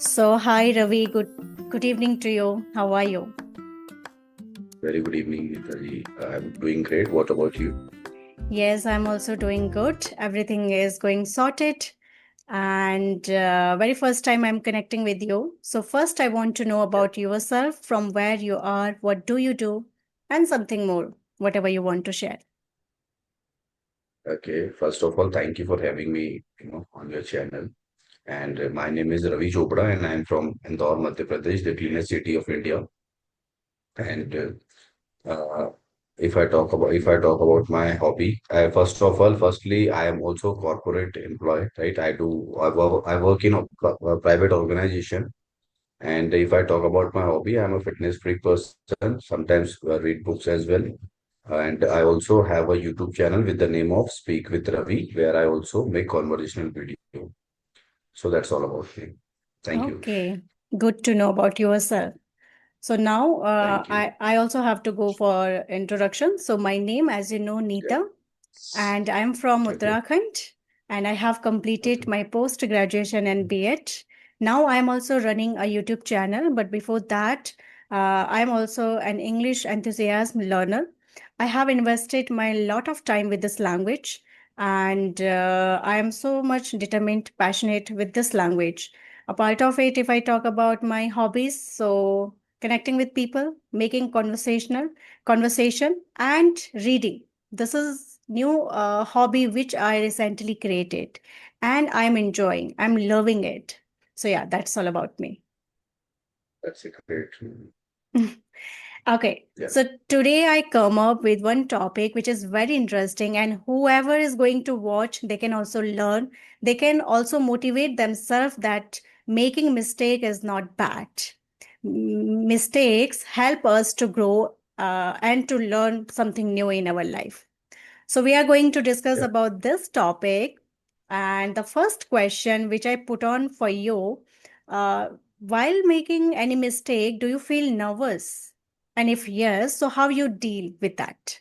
So, hi Ravi, good evening to you. How are you? Very good evening, Neetaji. I'm doing great. What about you? Yes, I'm also doing good. Everything is going sorted. And very first time I'm connecting with you. So, first, I want to know Yeah. about yourself, from where you are, what do you do, and something more, whatever you want to share. Okay. First of all, thank you for having me, on your channel. And my name is Ravi Chopra, and I'm from Indore, Madhya Pradesh, the cleanest city of India. And if I talk about my hobby, firstly, I am also corporate employee, right? I work in a private organization. And if I talk about my hobby, I'm a fitness freak person. Sometimes read books as well. And I also have a YouTube channel with the name of Speak with Ravi, where I also make conversational video. So that's all about me. Thank you. Okay, good to know about yourself. So now Thank you. I also have to go for introduction. So my name, as you know, Yeah. Neeta, and I'm from Okay. Uttarakhand, and I have completed Okay. my post graduation and B.Ed. Now I'm also running a YouTube channel, but before that, I'm also an English enthusiasm learner. I have invested my lot of time with this language, and I am so much determined, passionate with this language. A part of it, if I talk about my hobbies, so connecting with people, making conversation, and reading. This is new hobby which I recently created, and I'm enjoying. I'm loving it. So yeah, that's all about me. That's a great. Okay, Yeah. so today I come up with one topic which is very interesting, and whoever is going to watch, they can also learn. They can also motivate themselves that making mistake is not bad. Mistakes help us to grow and to learn something new in our life. So we are going to discuss Yeah. about this topic. And the first question which I put on for you, while making any mistake, do you feel nervous? And if yes, so how you deal with that?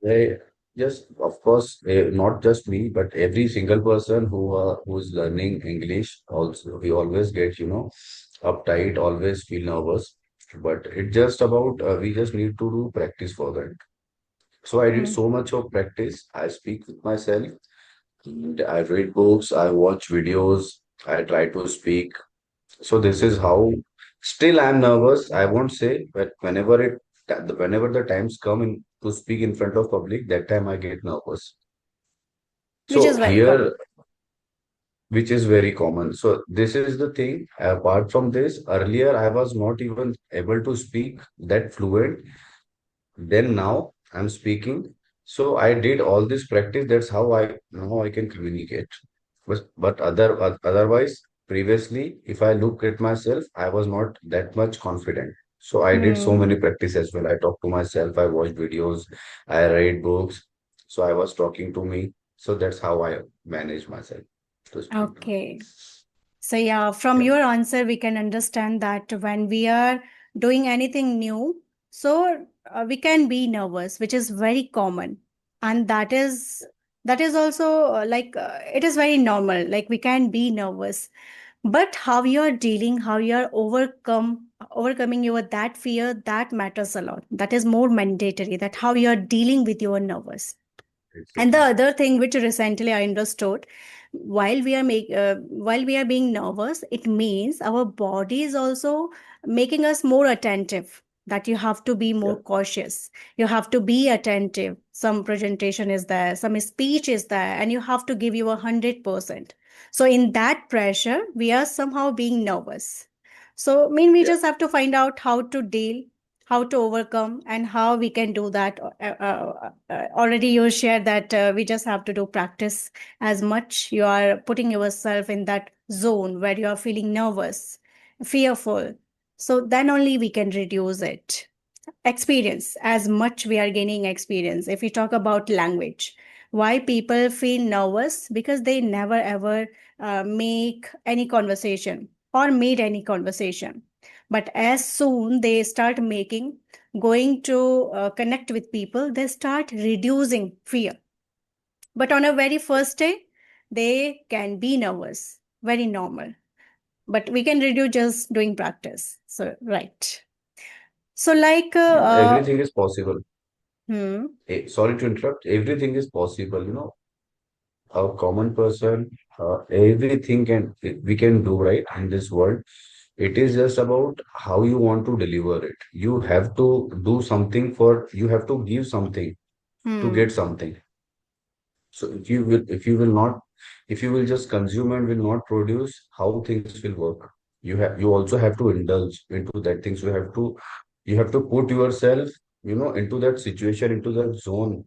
They just, of course, not just me, but every single person who's learning English also, we always get, uptight, always feel nervous. But it just about we just need to do practice for that. So I did Hmm. so much of practice. I speak with myself, and I read books, I watch videos, I try to speak. So this is how. Still, I'm nervous. I won't say, but whenever the times come in to speak in front of public, that time I get nervous. Which is So very common. here, which is very common. So this is the thing. Apart from this, earlier I was not even able to speak that fluent. Then now I'm speaking. So I did all this practice. That's how I now I can communicate. But otherwise, previously, if I look at myself, I was not that much confident. So I did so Hmm. many practice as well. I talked to myself, I watched videos, I read books. So I was talking to me. So that's how I manage myself to speak now. Okay. So, yeah, from Yeah. your answer, we can understand that when we are doing anything new, so we can be nervous, which is very common, and that is also it is very normal. Like we can be nervous, but how you are dealing, how you are overcoming your that fear, that matters a lot. That is more mandatory. That how you are dealing with your nervous. And the Exactly. other thing which recently I understood, while we are being nervous, it means our body is also making us more attentive. That you have to be Yeah. more cautious. You have to be attentive. Some presentation is there, some speech is there, and you have to give you 100%. So in that pressure, we are somehow being nervous. So, I mean, we Yeah. just have to find out how to deal, how to overcome, and how we can do that. Already you shared that we just have to do practice. As much you are putting yourself in that zone where you are feeling nervous, fearful, so then only we can reduce it. Experience, as much we are gaining experience. If we talk about language, why people feel nervous, because they never ever make any conversation or made any conversation, but as soon they start making, going to connect with people, they start reducing fear. But on a very first day, they can be nervous. very normal. But we can reduce just doing practice. So, right. So, like, Everything is possible. hmm, Sorry to interrupt. Everything is possible. A common person, everything can we can do right in this world. It is just about how you want to deliver it. You have to do something for, you have to give something to get hmm, something. So if you will just consume and will not produce, how things will work? You also have to indulge into that things. You have to put yourself, into that situation, into that zone.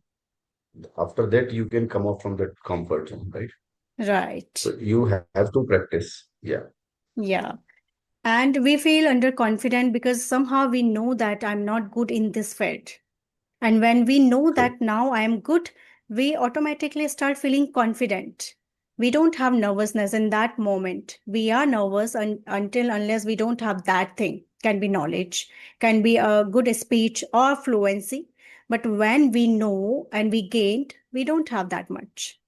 After that, you can come up from that comfort zone, right? right. So you have to practice. Yeah. Yeah. And we feel underconfident because somehow we know that I'm not good in this field. And when we know True. that now I am good, we automatically start feeling confident. We don't have nervousness in that moment. We are nervous until unless we don't have that thing. Can be knowledge, can be a good speech or fluency. But when we know and we gained, we don't have that much.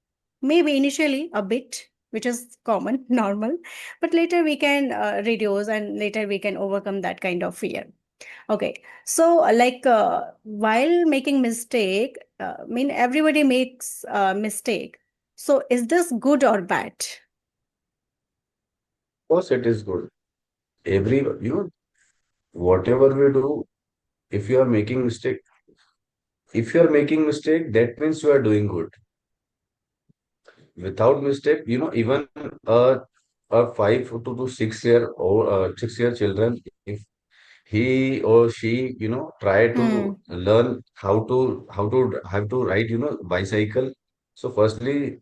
Maybe initially a bit, which is common, normal, but later we can reduce and later we can overcome that kind of fear. Okay, so while making mistake, mean everybody makes a mistake. So is this good or bad? Of course, it is good. Whatever we do, if you are making mistake, that means you are doing good. Without mistake, even a 5 to 6 year or 6 year children, if he or she, try to Hmm. learn how to ride, bicycle. So firstly,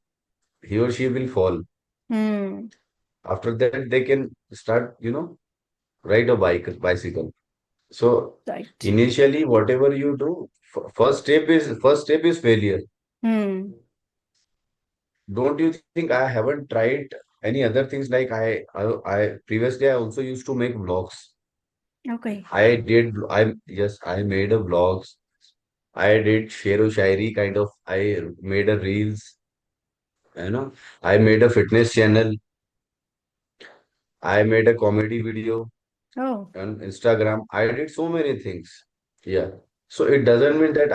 he or she will fall. Hmm. After that, they can start, ride a bicycle. So Right. initially, whatever you do, first step is failure. Hmm. Don't you think I haven't tried any other things? Like I previously I also used to make vlogs. Okay. I made a vlogs. I did share shairi kind of. I made a reels. You know, I made a fitness channel. I made a comedy video Oh. on Instagram. I did so many things. Yeah. So it doesn't mean that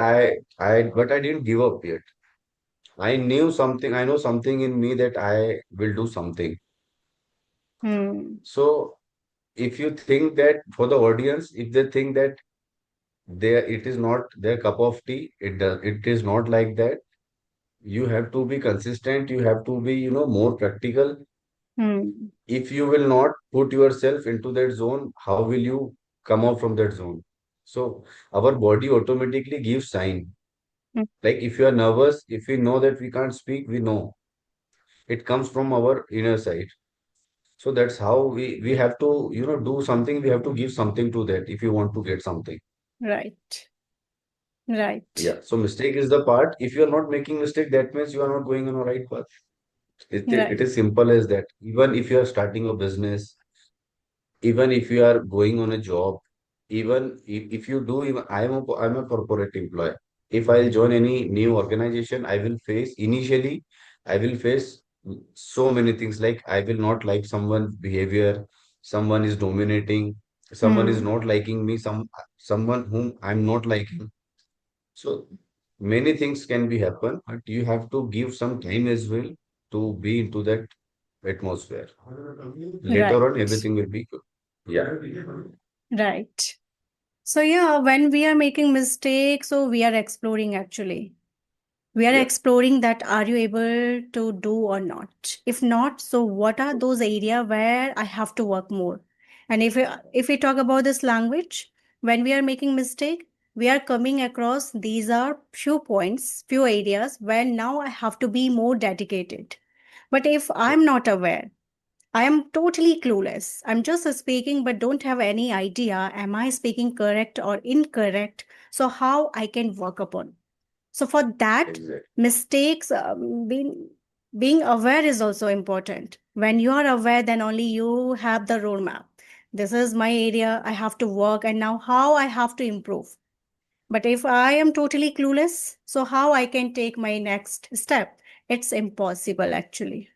but I didn't give up yet. I knew something. I know something in me that I will do something. Hmm. So if you think that, for the audience, if they think that it is not their cup of tea, it is not like that. You have to be consistent. You have to be, more practical. Hmm. If you will not put yourself into that zone, how will you come out from that zone? So our body automatically gives sign. Hmm. Like if you are nervous, if we know that we can't speak, we know it comes from our inner side. So that's how we have to, do something. We have to give something to that if you want to get something. Right. Right. Yeah. So mistake is the part. If you are not making mistake, that means you are not going on a right path. It Right. is simple as that. Even if you are starting a business, even if you are going on a job, even if you do, even I'm a corporate employee. If I'll join any new organization, I will face so many things. Like I will not like someone behavior, someone is dominating, someone is Hmm. not liking me, someone whom I'm not liking. So many things can be happen, but you have to give some time as well to be into that atmosphere. Later on, Right. everything will be good. Yeah. Right. So yeah, when we are making mistakes, so we are exploring actually. We are Yeah. exploring that are you able to do or not? If not, so what are those area where I have to work more? And if we talk about this language, when we are making mistake, we are coming across these are few points, few areas where now I have to be more dedicated. But if I'm not aware, I am totally clueless. I'm just speaking but don't have any idea am I speaking correct or incorrect, so how I can work upon. So for that, Exactly. mistakes being aware is also important. When you are aware, then only you have the roadmap. This is my area. I have to work, and now how I have to improve. But if I am totally clueless, so how I can take my next step? It's impossible, actually.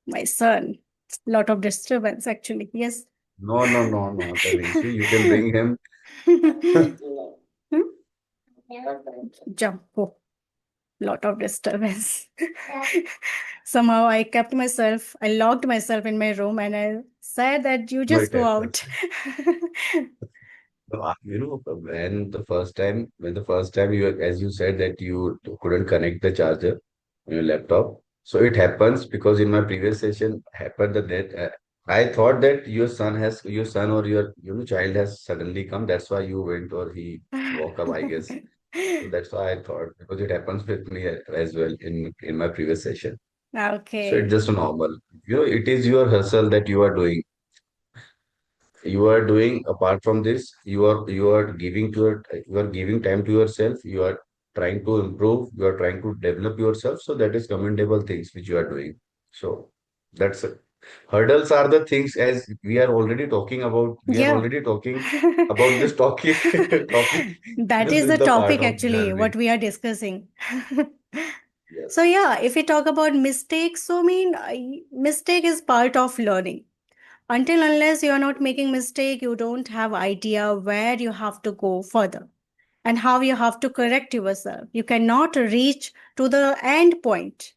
My son. Lot of disturbance, actually. Yes. No, no, no, not telling. See, you can bring him. Hmm? Jump. Oh, lot of disturbance. Somehow I kept myself, I locked myself in my room and I said that you No, just it go happens. out. No, when the first time you, as you said that you couldn't connect the charger on your laptop. So it happens because in my previous session happened that I thought that your son or your child has suddenly come. That's why you went or he woke up, I guess. So that's why I thought because it happens with me as well in my previous session. So it's Okay. just a normal. It is your hustle that you are doing. Apart from this, you are giving time to yourself. You are trying to improve. You are trying to develop yourself. So that is commendable things which you are doing. So that's it. Hurdles are the things as we are already talking about. We are Yeah. already talking about this topic. Topic. That This is is the the part topic, of actually, journey. what we are discussing. So, Yes. yeah, if we talk about mistakes, so I mean, mistake is part of learning. Until unless you are not making mistake, you don't have idea where you have to go further and how you have to correct yourself. You cannot reach to the end point.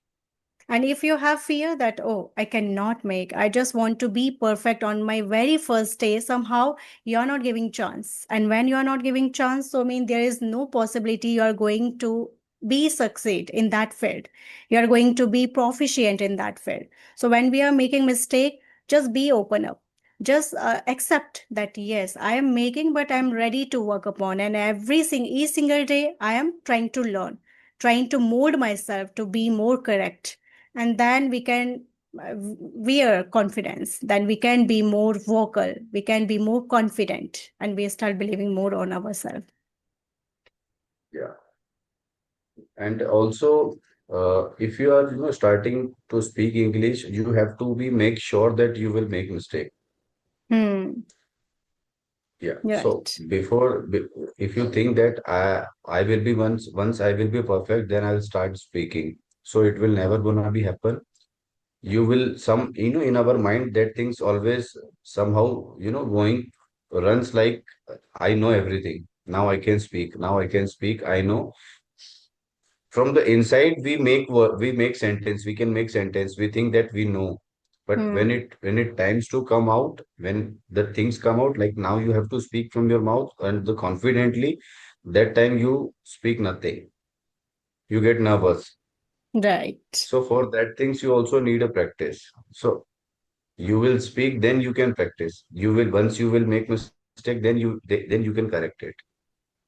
And if you have fear that, oh, I cannot make, I just want to be perfect on my very first day, somehow you're not giving chance. And when you're not giving chance, so I mean there is no possibility you're going to be succeed in that field. You're going to be proficient in that field. So when we are making mistake, just be open up. Just accept that yes, I am making, but I'm ready to work upon. And each single day, I am trying to learn, trying to mold myself to be more correct, and then we can wear confidence, then we can be more vocal, we can be more confident, and we start believing more on ourselves. Yeah. And also, if you are starting to speak English, you have to be make sure that you will make mistake. Hmm. Yeah. So Right. if you think that I will be once I will be perfect, then I will start speaking. So it will never gonna be happen. You will in our mind that things always somehow going runs like I know everything. Now I can speak. Now I can speak. I know from the inside we make sentence. We can make sentence. We think that we know, but when Hmm. it times to come out, when the things come out, like now you have to speak from your mouth and the confidently, that time you speak nothing, you get nervous. Right. So for that things you also need a practice. So you will speak, then you can practice. You will once you will make mistake, then you can correct it.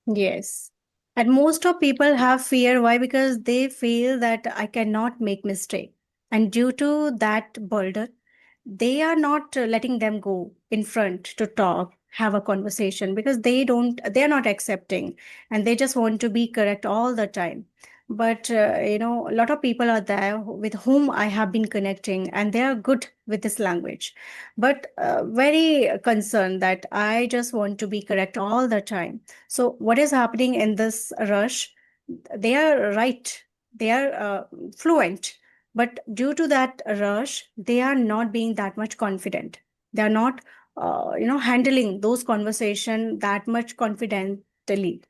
Yes. And most of people have fear. Why? Because they feel that I cannot make mistake. And due to that burden, they are not letting them go in front to talk, have a conversation, because they're not accepting, and they just want to be correct all the time. But a lot of people are there with whom I have been connecting, and they are good with this language, but very concerned that I just want to be correct all the time. So what is happening in this rush? They are right, they are fluent, but due to that rush, they are not being that much confident. They are not, handling those conversation that much confidently.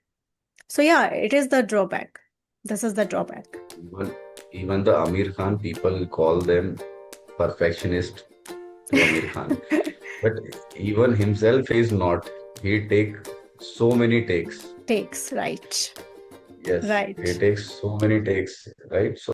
So yeah, it is the drawback. This is the drawback. Even even the Amir Khan people call them perfectionist to Amir Khan. But even himself is not. He take so many takes. Takes, right, Yes, he right. takes so many takes, right? So